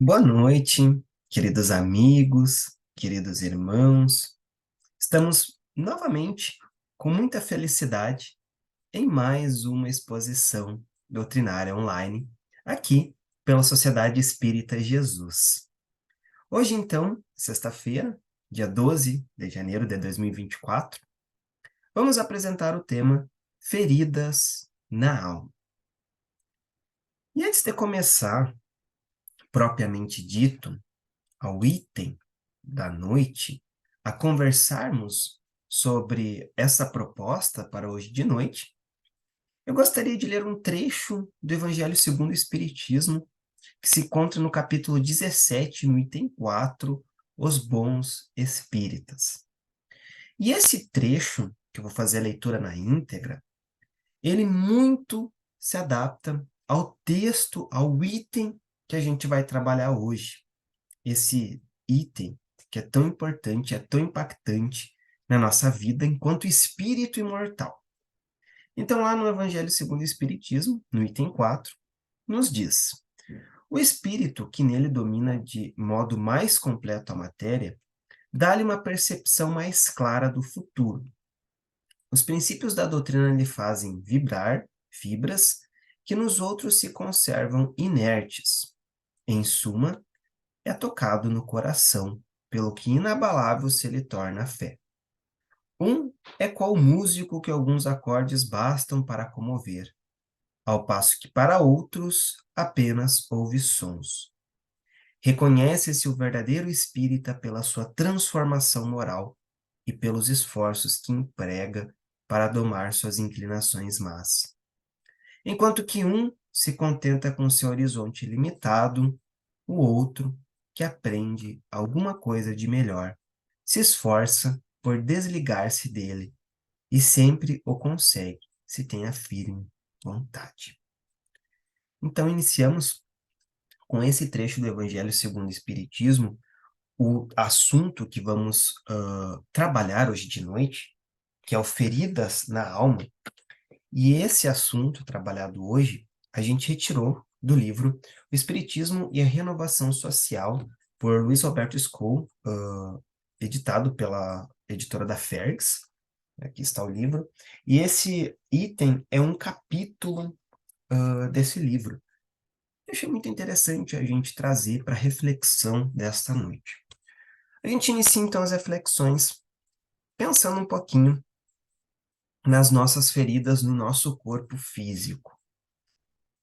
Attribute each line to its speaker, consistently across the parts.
Speaker 1: Boa noite, queridos amigos, queridos irmãos. Estamos novamente com muita felicidade em mais uma exposição doutrinária online aqui pela Sociedade Espírita Jesus. Hoje, então, sexta-feira, dia 12 de janeiro de 2024, vamos apresentar o tema Feridas na Alma. E antes de começar, propriamente dito, ao item da noite, a conversarmos sobre essa proposta para hoje de noite, eu gostaria de ler um trecho do Evangelho segundo o Espiritismo, que se encontra no capítulo 17, no item 4, Os Bons Espíritas. E esse trecho, que eu vou fazer a leitura na íntegra, ele muito se adapta ao texto, ao item que a gente vai trabalhar hoje. Esse item que é tão importante, é tão impactante na nossa vida enquanto espírito imortal. Então, lá no Evangelho segundo o Espiritismo, no item 4, nos diz: o espírito que nele domina de modo mais completo a matéria, dá-lhe uma percepção mais clara do futuro. Os princípios da doutrina lhe fazem vibrar fibras que nos outros se conservam inertes. Em suma, é tocado no coração, pelo que inabalável se lhe torna a fé. Um é qual músico que alguns acordes bastam para comover, ao passo que para outros apenas ouve sons. Reconhece-se o verdadeiro espírita pela sua transformação moral e pelos esforços que emprega para domar suas inclinações más. Enquanto que um se contenta com seu horizonte limitado, o outro, que aprende alguma coisa de melhor, se esforça por desligar-se dele e sempre o consegue, se tem a firme vontade. Então, iniciamos com esse trecho do Evangelho segundo o Espiritismo, o assunto que vamos trabalhar hoje de noite, que é o feridas na alma. E esse assunto trabalhado hoje, a gente retirou do livro O Espiritismo e a Renovação Social, por Luiz Roberto Scou, editado pela editora da Fergs. Aqui está o livro. E esse item é um capítulo desse livro. Eu achei muito interessante a gente trazer para reflexão desta noite. A gente inicia então as reflexões pensando um pouquinho nas nossas feridas no nosso corpo físico.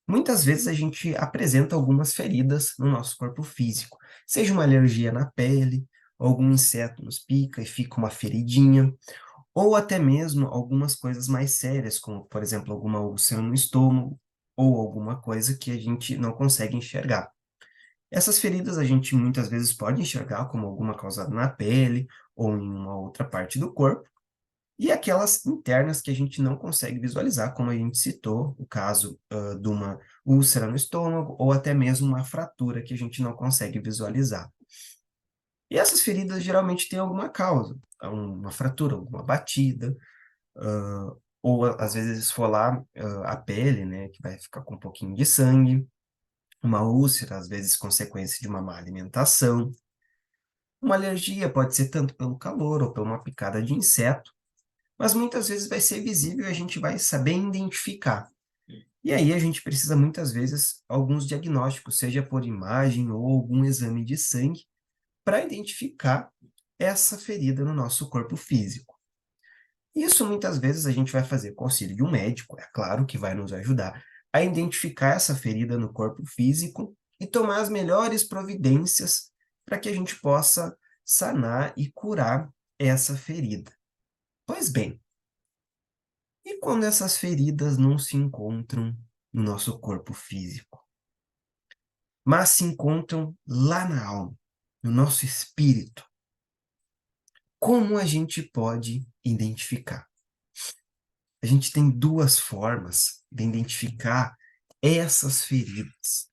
Speaker 1: Muitas vezes a gente apresenta algumas feridas no nosso corpo físico, seja uma alergia na pele, algum inseto nos pica e fica uma feridinha, ou até mesmo algumas coisas mais sérias, como, por exemplo, alguma úlcera no estômago, ou alguma coisa que a gente não consegue enxergar. Essas feridas a gente muitas vezes pode enxergar como alguma causada na pele ou em uma outra parte do corpo, e aquelas internas que a gente não consegue visualizar, como a gente citou, o caso de uma úlcera no estômago, ou até mesmo uma fratura que a gente não consegue visualizar. E essas feridas geralmente têm alguma causa, uma fratura, alguma batida, ou às vezes esfolar a pele, né, que vai ficar com um pouquinho de sangue, uma úlcera, às vezes consequência de uma má alimentação. Uma alergia pode ser tanto pelo calor ou por uma picada de inseto, mas muitas vezes vai ser visível e a gente vai saber identificar. E aí a gente precisa muitas vezes alguns diagnósticos, seja por imagem ou algum exame de sangue, para identificar essa ferida no nosso corpo físico. Isso muitas vezes a gente vai fazer com o auxílio de um médico, é claro que vai nos ajudar a identificar essa ferida no corpo físico e tomar as melhores providências para que a gente possa sanar e curar essa ferida. Pois bem, e quando essas feridas não se encontram no nosso corpo físico, mas se encontram lá na alma, no nosso espírito, como a gente pode identificar? A gente tem duas formas de identificar essas feridas.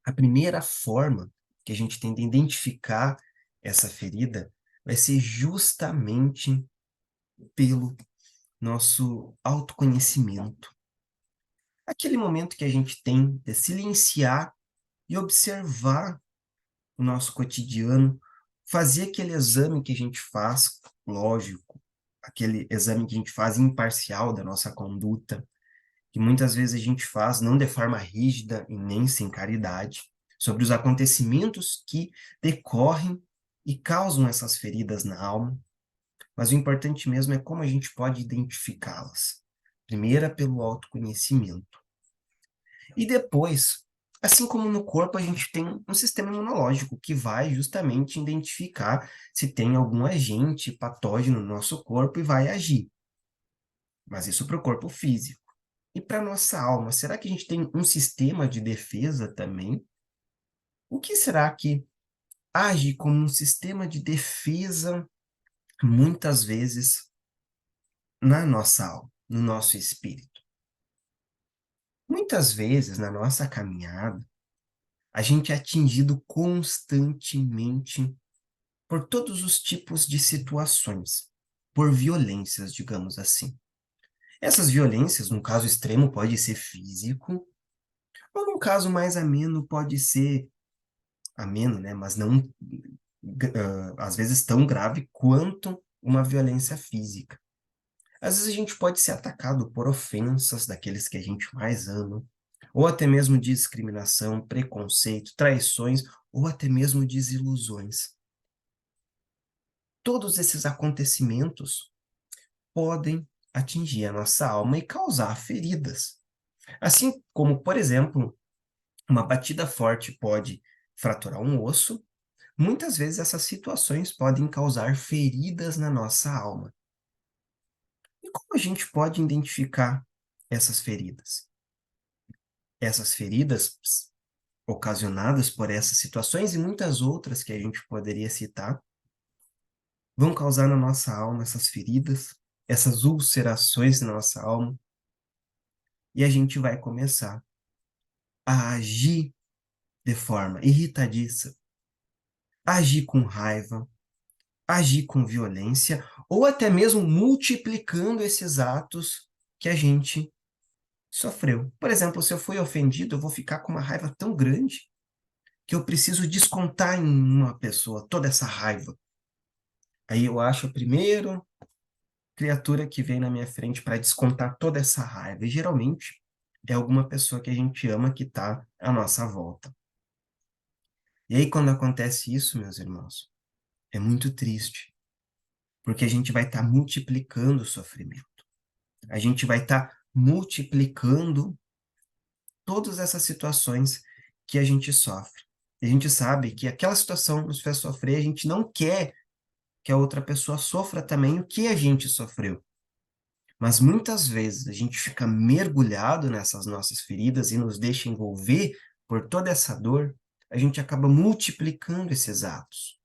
Speaker 1: A primeira forma que a gente tem de identificar essa ferida vai ser justamente pelo nosso autoconhecimento. Aquele momento que a gente tem de silenciar e observar o nosso cotidiano, fazer aquele exame que a gente faz, lógico, aquele exame que a gente faz imparcial da nossa conduta, que muitas vezes a gente faz não de forma rígida e nem sem caridade, sobre os acontecimentos que decorrem e causam essas feridas na alma, mas o importante mesmo é como a gente pode identificá-las. Primeiro, pelo autoconhecimento. E depois, assim como no corpo, a gente tem um sistema imunológico que vai justamente identificar se tem algum agente patógeno no nosso corpo e vai agir. Mas isso para o corpo físico. E para a nossa alma, será que a gente tem um sistema de defesa também? O que será que age como um sistema de defesa, muitas vezes, na nossa alma, no nosso espírito? Muitas vezes, na nossa caminhada, a gente é atingido constantemente por todos os tipos de situações, por violências, digamos assim. Essas violências, num caso extremo, pode ser físico, ou num caso mais ameno, pode ser ameno, né? Mas não, às vezes, tão grave quanto uma violência física. Às vezes a gente pode ser atacado por ofensas daqueles que a gente mais ama, ou até mesmo discriminação, preconceito, traições, ou até mesmo desilusões. Todos esses acontecimentos podem atingir a nossa alma e causar feridas. Assim como, por exemplo, uma batida forte pode fraturar um osso, muitas vezes essas situações podem causar feridas na nossa alma. E como a gente pode identificar essas feridas? Essas feridas ocasionadas por essas situações e muitas outras que a gente poderia citar vão causar na nossa alma essas feridas, essas ulcerações na nossa alma, e a gente vai começar a agir de forma irritadiça, agir com raiva, agir com violência, ou até mesmo multiplicando esses atos que a gente sofreu. Por exemplo, se eu fui ofendido, eu vou ficar com uma raiva tão grande que eu preciso descontar em uma pessoa toda essa raiva. Aí eu acho a primeira criatura que vem na minha frente para descontar toda essa raiva. E geralmente é alguma pessoa que a gente ama que está à nossa volta. E aí, quando acontece isso, meus irmãos, é muito triste, porque a gente vai estar multiplicando o sofrimento. A gente vai estar multiplicando todas essas situações que a gente sofre. A gente sabe que aquela situação nos fez sofrer, a gente não quer que a outra pessoa sofra também o que a gente sofreu. Mas muitas vezes a gente fica mergulhado nessas nossas feridas e nos deixa envolver por toda essa dor, a gente acaba multiplicando esses atos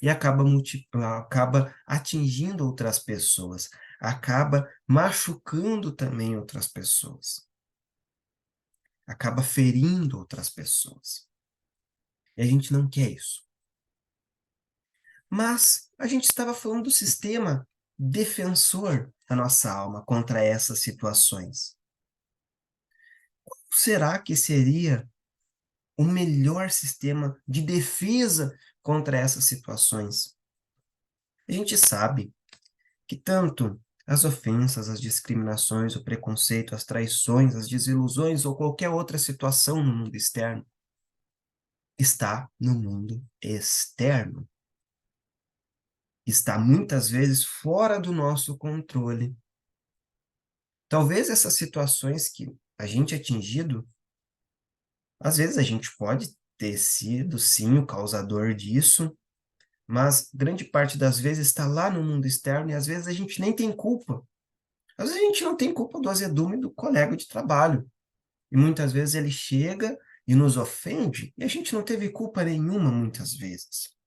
Speaker 1: e acaba atingindo outras pessoas, acaba machucando também outras pessoas, acaba ferindo outras pessoas. E a gente não quer isso. Mas a gente estava falando do sistema defensor da nossa alma contra essas situações. Será que seria o melhor sistema de defesa contra essas situações? A gente sabe que tanto as ofensas, as discriminações, o preconceito, as traições, as desilusões ou qualquer outra situação no mundo externo está no mundo externo. Está muitas vezes fora do nosso controle. Talvez essas situações que a gente é atingido, às vezes a gente pode ter sido, sim, o causador disso, mas grande parte das vezes está lá no mundo externo e às vezes a gente nem tem culpa. Às vezes a gente não tem culpa do azedume do colega de trabalho. E muitas vezes ele chega e nos ofende e a gente não teve culpa nenhuma muitas vezes.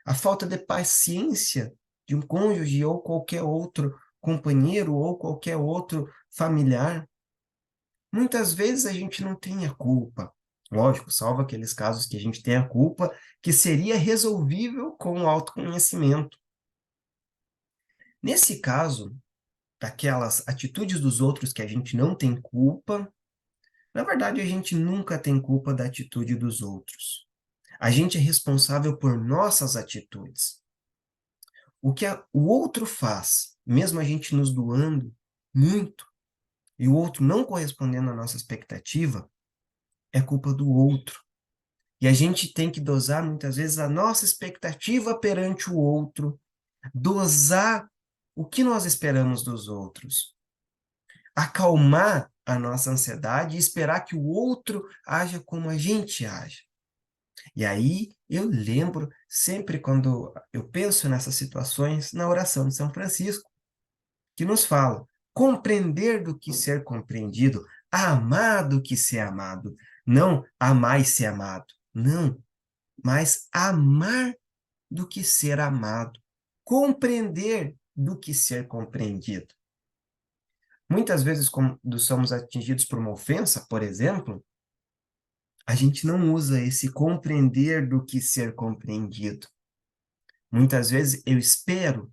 Speaker 1: A falta de paciência de um cônjuge ou qualquer outro companheiro ou qualquer outro familiar. Muitas vezes a gente não tem a culpa. Lógico, salvo aqueles casos que a gente tem a culpa, que seria resolvível com o autoconhecimento. Nesse caso, daquelas atitudes dos outros que a gente não tem culpa, na verdade a gente nunca tem culpa da atitude dos outros. A gente é responsável por nossas atitudes. O que o outro faz, mesmo a gente nos doando muito, e o outro não correspondendo à nossa expectativa, é culpa do outro. E a gente tem que dosar, muitas vezes, a nossa expectativa perante o outro, dosar o que nós esperamos dos outros, acalmar a nossa ansiedade e esperar que o outro haja como a gente age. E aí eu lembro, sempre quando eu penso nessas situações, na oração de São Francisco, que nos fala: compreender do que ser compreendido, amar do que ser amado. Não amar e ser amado. Não, mas amar do que ser amado. Compreender do que ser compreendido. Muitas vezes, quando somos atingidos por uma ofensa, por exemplo, a gente não usa esse compreender do que ser compreendido. Muitas vezes eu espero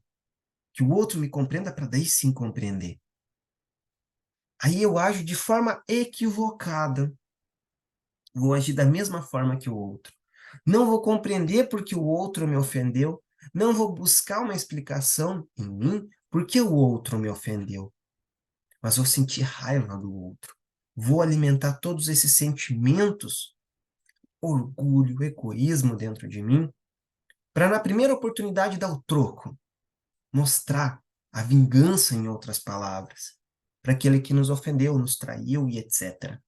Speaker 1: que o outro me compreenda para daí sim compreender. Aí eu ajo de forma equivocada. Vou agir da mesma forma que o outro. Não vou compreender porque o outro me ofendeu. Não vou buscar uma explicação em mim porque o outro me ofendeu. Mas vou sentir raiva do outro. Vou alimentar todos esses sentimentos, orgulho, egoísmo dentro de mim, para na primeira oportunidade dar o troco, mostrar a vingança, em outras palavras, para aquele que nos ofendeu, nos traiu e etc.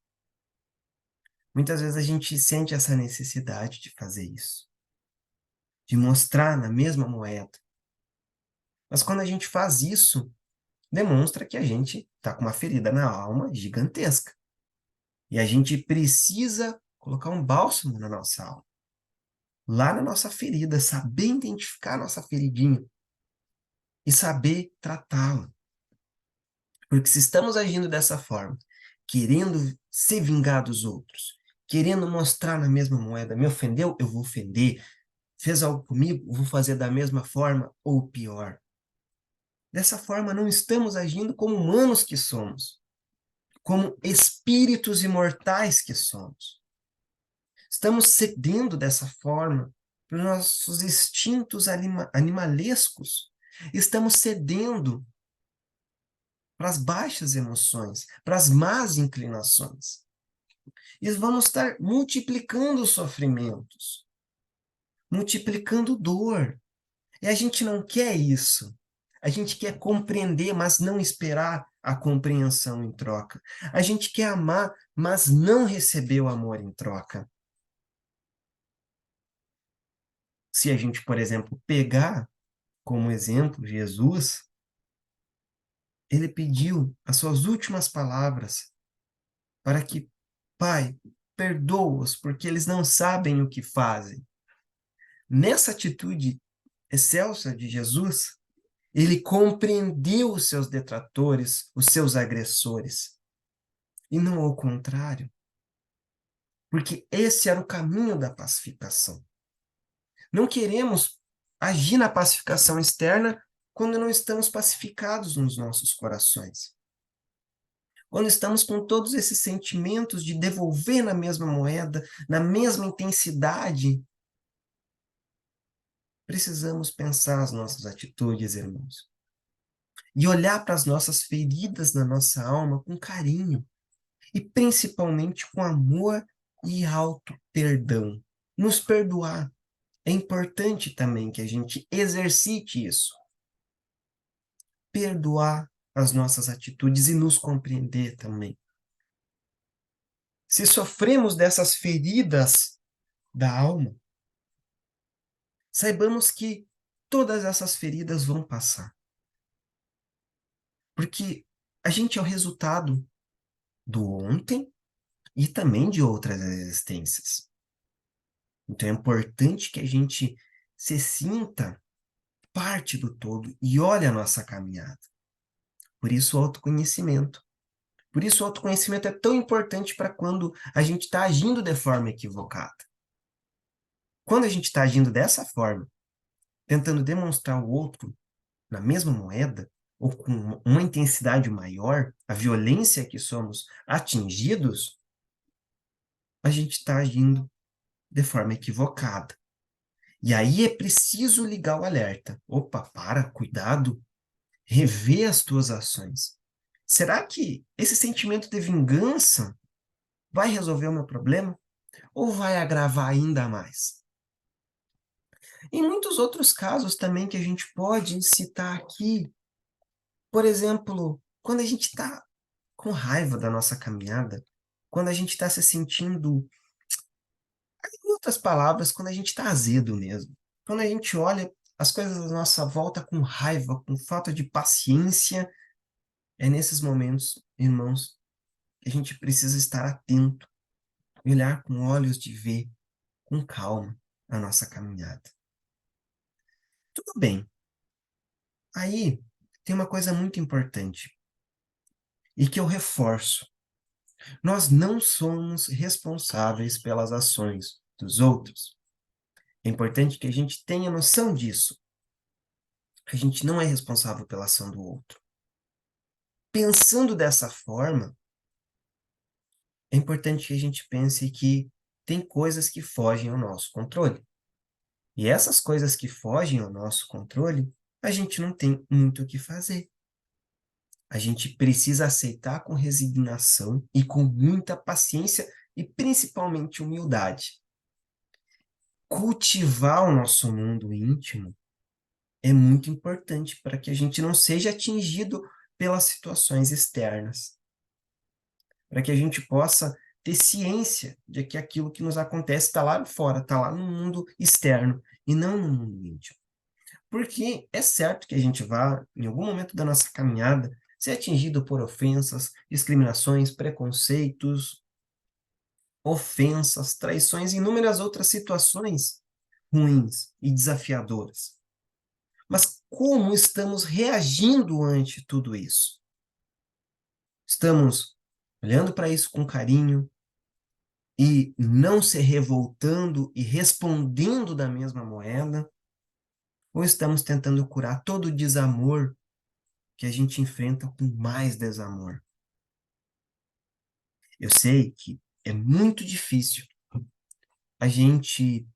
Speaker 1: Muitas vezes a gente sente essa necessidade de fazer isso, de mostrar na mesma moeda. Mas quando a gente faz isso, demonstra que a gente está com uma ferida na alma gigantesca. E a gente precisa colocar um bálsamo na nossa alma, lá na nossa ferida, saber identificar a nossa feridinha e saber tratá-la. Porque se estamos agindo dessa forma, querendo se vingar dos outros, querendo mostrar na mesma moeda, me ofendeu, eu vou ofender, fez algo comigo, eu vou fazer da mesma forma ou pior. Dessa forma, não estamos agindo como humanos que somos, como espíritos imortais que somos. Estamos cedendo dessa forma para os nossos instintos animalescos. Estamos cedendo para as baixas emoções, para as más inclinações. E vamos estar multiplicando os sofrimentos, multiplicando dor. E a gente não quer isso. A gente quer compreender, mas não esperar a compreensão em troca. A gente quer amar, mas não receber o amor em troca. Se a gente, por exemplo, pegar como exemplo Jesus, ele pediu as suas últimas palavras para que, Pai, perdoa-os, porque eles não sabem o que fazem. Nessa atitude excelsa de Jesus, ele compreendeu os seus detratores, os seus agressores, e não ao contrário, porque esse era o caminho da pacificação. Não queremos agir na pacificação externa quando não estamos pacificados nos nossos corações. Quando estamos com todos esses sentimentos de devolver na mesma moeda, na mesma intensidade, precisamos pensar as nossas atitudes, irmãos. E olhar para as nossas feridas na nossa alma com carinho. E principalmente com amor e auto-perdão. Nos perdoar. É importante também que a gente exercite isso. Perdoar as nossas atitudes e nos compreender também. Se sofremos dessas feridas da alma, saibamos que todas essas feridas vão passar. Porque a gente é o resultado do ontem e também de outras existências. Então é importante que a gente se sinta parte do todo e olhe a nossa caminhada. Por isso o autoconhecimento. Por isso o autoconhecimento é tão importante para quando a gente está agindo de forma equivocada. Quando a gente está agindo dessa forma, tentando demonstrar ao outro na mesma moeda, ou com uma intensidade maior, a violência que somos atingidos, a gente está agindo de forma equivocada. E aí é preciso ligar o alerta. Opa, para, cuidado, rever as tuas ações. Será que esse sentimento de vingança vai resolver o meu problema ou vai agravar ainda mais? Em muitos outros casos também que a gente pode citar aqui, por exemplo, quando a gente está com raiva da nossa caminhada, quando a gente está se sentindo, em outras palavras, quando a gente está azedo mesmo, quando a gente olha as coisas à nossa volta com raiva, com falta de paciência, é nesses momentos, irmãos, que a gente precisa estar atento, olhar com olhos de ver, com calma, a nossa caminhada. Tudo bem. Aí tem uma coisa muito importante e que eu reforço. Nós não somos responsáveis pelas ações dos outros. É importante que a gente tenha noção disso. A gente não é responsável pela ação do outro. Pensando dessa forma, é importante que a gente pense que tem coisas que fogem ao nosso controle. E essas coisas que fogem ao nosso controle, a gente não tem muito o que fazer. A gente precisa aceitar com resignação e com muita paciência e principalmente humildade. Cultivar o nosso mundo íntimo é muito importante para que a gente não seja atingido pelas situações externas, para que a gente possa ter ciência de que aquilo que nos acontece está lá fora, está lá no mundo externo e não no mundo íntimo. Porque é certo que a gente vai, em algum momento da nossa caminhada, ser atingido por ofensas, discriminações, preconceitos, ofensas, traições e inúmeras outras situações ruins e desafiadoras. Mas como estamos reagindo ante tudo isso? Estamos olhando para isso com carinho e não se revoltando e respondendo da mesma moeda? Ou estamos tentando curar todo o desamor que a gente enfrenta com mais desamor? Eu sei que é muito difícil a gente,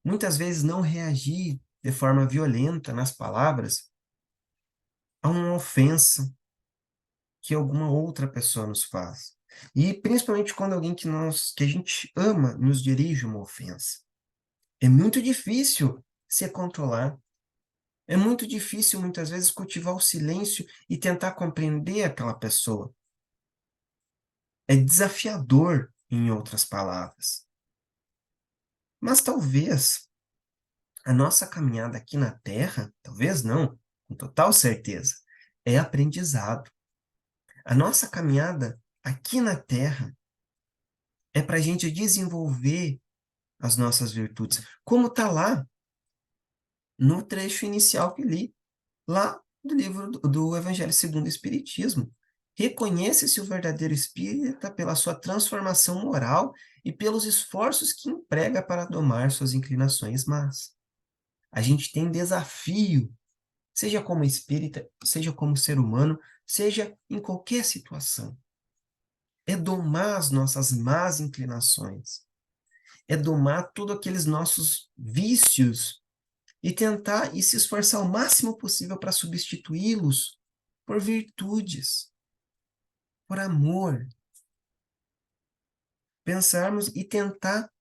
Speaker 1: muitas vezes, não reagir de forma violenta nas palavras a uma ofensa que alguma outra pessoa nos faz. E principalmente quando alguém que a gente ama nos dirige uma ofensa. É muito difícil se controlar. É muito difícil, muitas vezes, cultivar o silêncio e tentar compreender aquela pessoa. É desafiador, em outras palavras. Mas talvez a nossa caminhada aqui na Terra, talvez não, com total certeza, é aprendizado. A nossa caminhada aqui na Terra é para a gente desenvolver as nossas virtudes, como está lá no trecho inicial que li, lá do livro do Evangelho segundo o Espiritismo. Reconhece-se o verdadeiro espírita pela sua transformação moral e pelos esforços que emprega para domar suas inclinações más. A gente tem desafio, seja como espírita, seja como ser humano, seja em qualquer situação. É domar as nossas más inclinações, é domar todos aqueles nossos vícios e tentar e se esforçar o máximo possível para substituí-los por virtudes, por amor. Pensarmos e tentar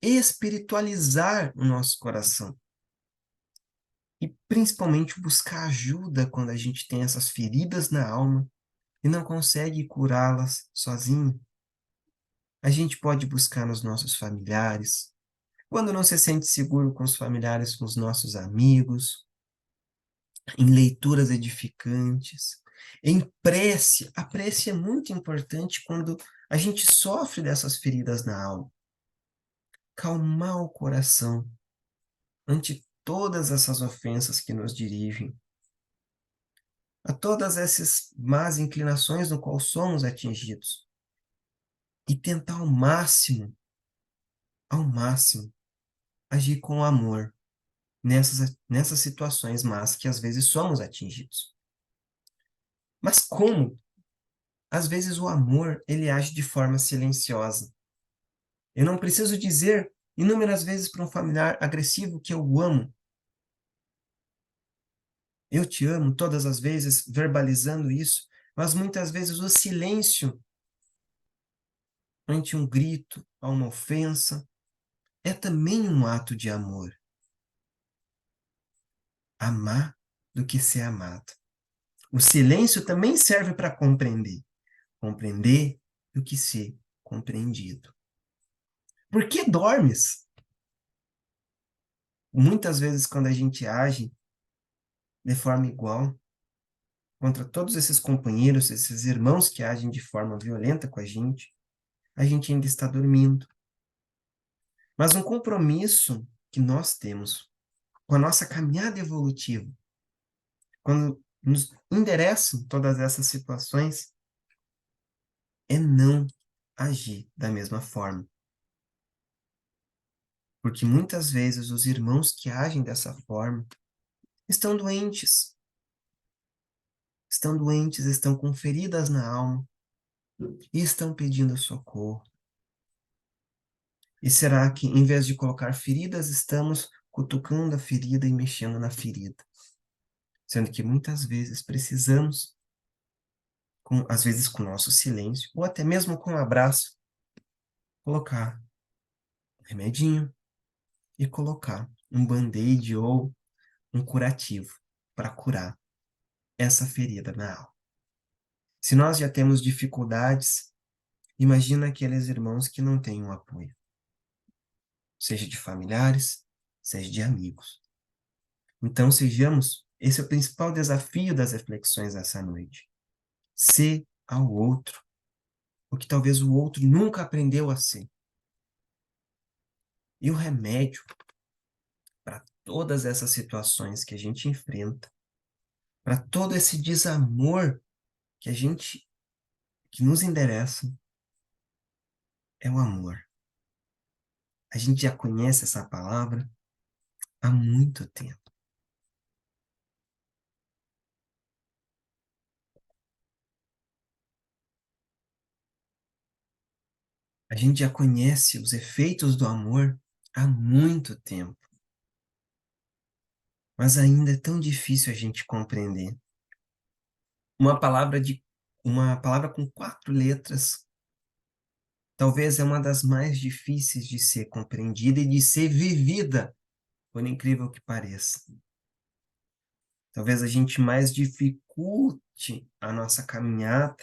Speaker 1: espiritualizar o nosso coração. E principalmente buscar ajuda quando a gente tem essas feridas na alma e não consegue curá-las sozinho. A gente pode buscar nos nossos familiares, quando não se sente seguro com os familiares, com os nossos amigos, em leituras edificantes, em prece. A prece é muito importante quando a gente sofre dessas feridas na alma. Calmar o coração ante todas essas ofensas que nos dirigem, a todas essas más inclinações no qual somos atingidos, e tentar ao máximo, agir com amor nessas situações más que às vezes somos atingidos. Mas como? Às vezes o amor, ele age de forma silenciosa. Eu não preciso dizer inúmeras vezes para um familiar agressivo que eu o amo. Eu te amo todas as vezes, verbalizando isso, mas muitas vezes o silêncio ante um grito, a uma ofensa, é também um ato de amor. Amar do que ser amado. O silêncio também serve para compreender. Compreender do que ser compreendido. Por que dormes? Muitas vezes, quando a gente age de forma igual contra todos esses companheiros, esses irmãos que agem de forma violenta com a gente ainda está dormindo. Mas um compromisso que nós temos com a nossa caminhada evolutiva, quando nos endereçam todas essas situações, é não agir da mesma forma. Porque muitas vezes os irmãos que agem dessa forma estão doentes. Estão doentes, estão com feridas na alma e estão pedindo socorro. E será que, em vez de colocar feridas, estamos cutucando a ferida e mexendo na ferida? Sendo que muitas vezes precisamos, às vezes com nosso silêncio, ou até mesmo com um abraço, colocar um remedinho e colocar um band-aid ou um curativo para curar essa ferida na alma. Se nós já temos dificuldades, imagina aqueles irmãos que não têm um apoio, seja de familiares, seja de amigos. Então, esse é o principal desafio das reflexões dessa noite. Ser ao outro o que talvez o outro nunca aprendeu a ser. E o remédio para todas essas situações que a gente enfrenta, para todo esse desamor que nos endereça, é o amor. A gente já conhece essa palavra há muito tempo. A gente já conhece os efeitos do amor há muito tempo. Mas ainda é tão difícil a gente compreender. Uma palavra uma palavra com 4 letras, talvez é uma das mais difíceis de ser compreendida e de ser vivida, por incrível que pareça. Talvez a gente mais dificulte a nossa caminhada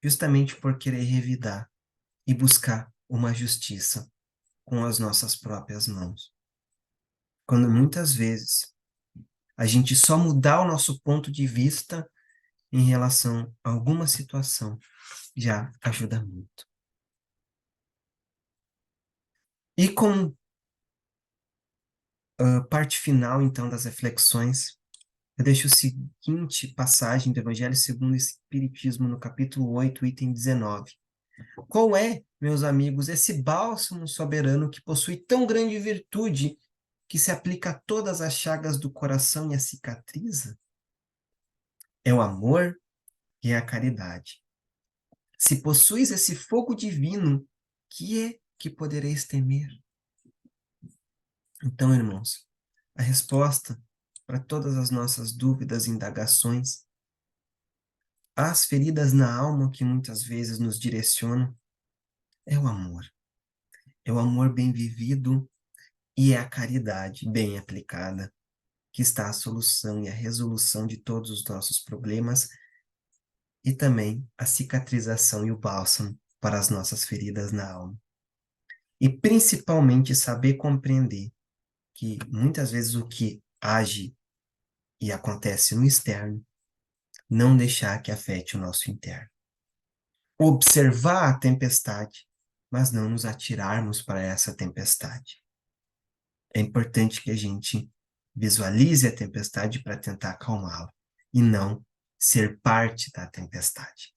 Speaker 1: justamente por querer revidar e buscar uma justiça com as nossas próprias mãos. Quando muitas vezes a gente só mudar o nosso ponto de vista em relação a alguma situação já ajuda muito. E com a parte final, então, das reflexões, eu deixo a seguinte passagem do Evangelho segundo o Espiritismo, no capítulo 8, item 19. Qual é, meus amigos, esse bálsamo soberano que possui tão grande virtude que se aplica a todas as chagas do coração e a cicatriza? É o amor e a caridade. Se possuis esse fogo divino, que é que podereis temer? Então, irmãos, a resposta para todas as nossas dúvidas e indagações, as feridas na alma que muitas vezes nos direcionam, é o amor. É o amor bem vivido e é a caridade bem aplicada, que está a solução e a resolução de todos os nossos problemas e também a cicatrização e o bálsamo para as nossas feridas na alma. E principalmente saber compreender que muitas vezes o que age e acontece no externo, não deixar que afete o nosso interno. Observar a tempestade, mas não nos atirarmos para essa tempestade. É importante que a gente visualize a tempestade para tentar acalmá-la e não ser parte da tempestade.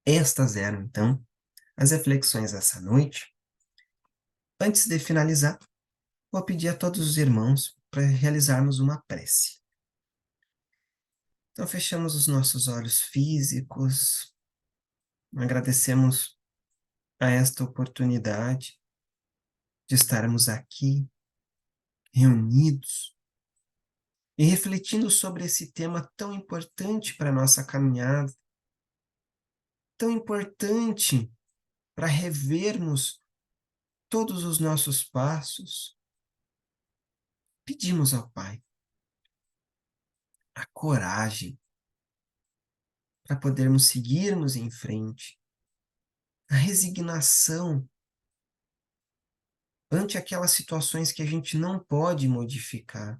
Speaker 1: Estas eram, então, as reflexões dessa noite. Antes de finalizar, vou pedir a todos os irmãos para realizarmos uma prece. Então, fechamos os nossos olhos físicos, agradecemos a esta oportunidade de estarmos aqui reunidos e refletindo sobre esse tema tão importante para a nossa caminhada, tão importante para revermos todos os nossos passos. Pedimos ao Pai a coragem para podermos seguirmos em frente, a resignação ante aquelas situações que a gente não pode modificar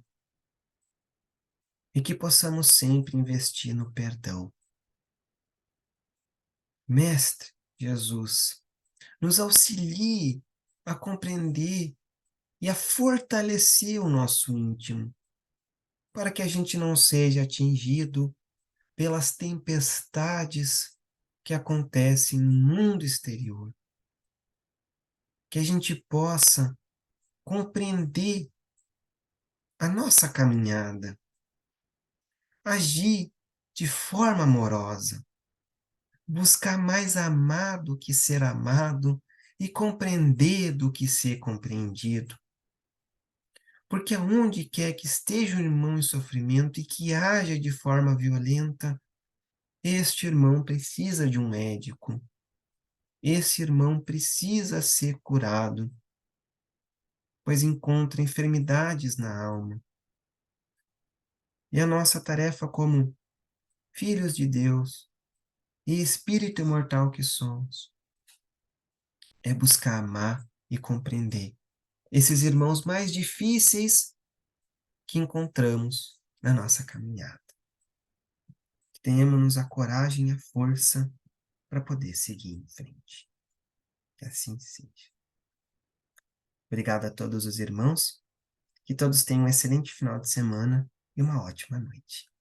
Speaker 1: e que possamos sempre investir no perdão. Mestre Jesus, nos auxilie a compreender e a fortalecer o nosso íntimo, para que a gente não seja atingido pelas tempestades que acontecem no mundo exterior. Que a gente possa compreender a nossa caminhada, agir de forma amorosa, buscar mais amar do que ser amado e compreender do que ser compreendido. Porque aonde quer que esteja o irmão em sofrimento e que haja de forma violenta, este irmão precisa de um médico. Esse irmão precisa ser curado, pois encontra enfermidades na alma. E a nossa tarefa como filhos de Deus e espírito imortal que somos é buscar amar e compreender esses irmãos mais difíceis que encontramos na nossa caminhada. Que tenhamos a coragem e a força para poder seguir em frente. Que assim seja. Obrigado a todos os irmãos, que todos tenham um excelente final de semana e uma ótima noite.